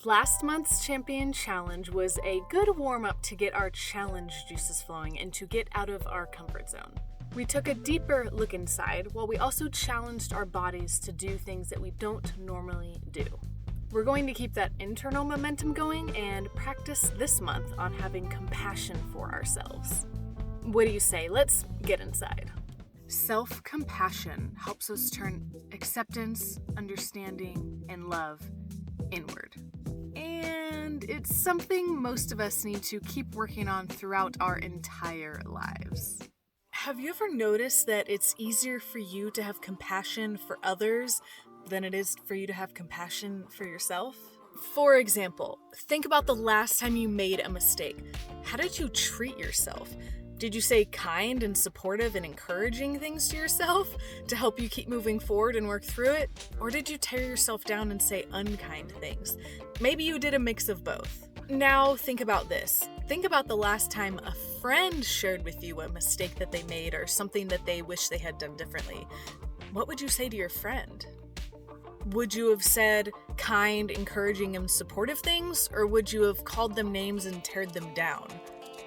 Last month's champion challenge was a good warm-up to get our challenge juices flowing and to get out of our comfort zone. We took a deeper look inside while we also challenged our bodies to do things that we don't normally do. We're going to keep that internal momentum going and practice this month on having compassion for ourselves. What do you say? Let's get inside. Self-compassion helps us turn acceptance, understanding, and love inward. And it's something most of us need to keep working on throughout our entire lives. Have you ever noticed that it's easier for you to have compassion for others than it is for you to have compassion for yourself? For example, think about the last time you made a mistake. How did you treat yourself? Did you say kind and supportive and encouraging things to yourself to help you keep moving forward and work through it? Or did you tear yourself down and say unkind things? Maybe you did a mix of both. Now think about this. Think about the last time a friend shared with you a mistake that they made or something that they wish they had done differently. What would you say to your friend? Would you have said kind, encouraging, and supportive things? Or would you have called them names and teared them down?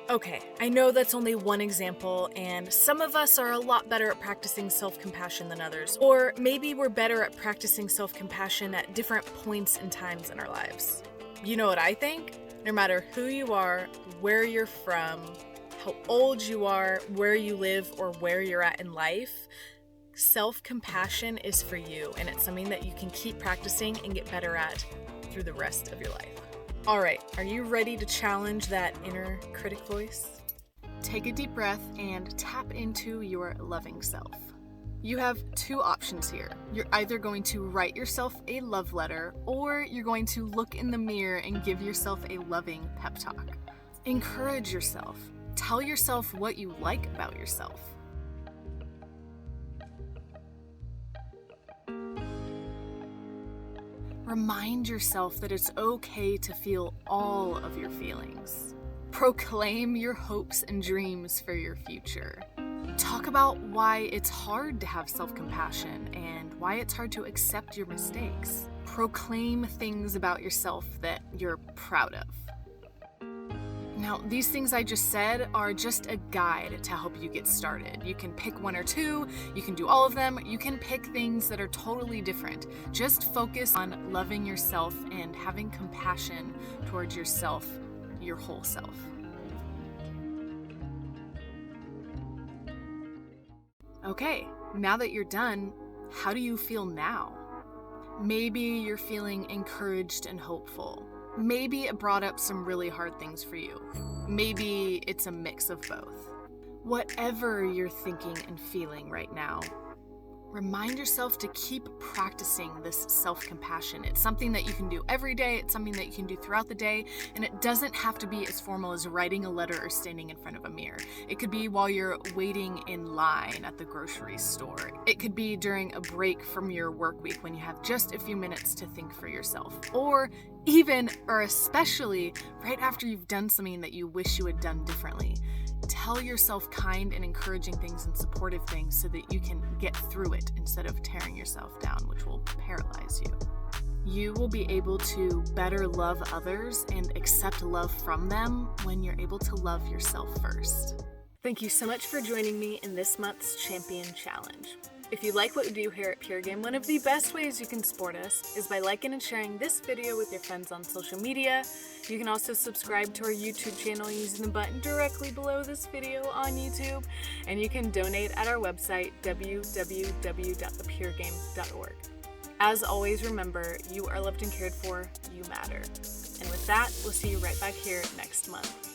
Okay, I know that's only one example, and some of us are a lot better at practicing self-compassion than others. Or maybe we're better at practicing self-compassion at different points and times in our lives. You know what I think? No matter who you are, where you're from, how old you are, where you live, or where you're at in life, self-compassion is for you, and it's something that you can keep practicing and get better at through the rest of your life. All right, are you ready to challenge that inner critic voice? Take a deep breath and tap into your loving self. You have two options here. You're either going to write yourself a love letter, or you're going to look in the mirror and give yourself a loving pep talk. Encourage yourself. Tell yourself what you like about yourself. Remind yourself that it's okay to feel all of your feelings. Proclaim your hopes and dreams for your future. Talk about why it's hard to have self-compassion and why it's hard to accept your mistakes. Proclaim things about yourself that you're proud of. Now, these things I just said are just a guide to help you get started. You can pick one or two, you can do all of them, you can pick things that are totally different. Just focus on loving yourself and having compassion towards yourself, your whole self. Okay, now that you're done, how do you feel now? Maybe you're feeling encouraged and hopeful. Maybe it brought up some really hard things for you. Maybe it's a mix of both. Whatever you're thinking and feeling right now, remind yourself to keep practicing this self-compassion. It's something that you can do every day. It's something that you can do throughout the day. And it doesn't have to be as formal as writing a letter or standing in front of a mirror. It could be while you're waiting in line at the grocery store. It could be during a break from your work week when you have just a few minutes to think for yourself. Or even, or especially, right after you've done something that you wish you had done differently. Tell yourself kind and encouraging things and supportive things so that you can get through it instead of tearing yourself down, which will paralyze you. You will be able to better love others and accept love from them when you're able to love yourself first. Thank you so much for joining me in this month's Champion Challenge. If you like what we do here at PureGame, one of the best ways you can support us is by liking and sharing this video with your friends on social media. You can also subscribe to our YouTube channel using the button directly below this video on YouTube, and you can donate at our website, www.thepuregame.org. As always, remember, you are loved and cared for, you matter. And with that, we'll see you right back here next month.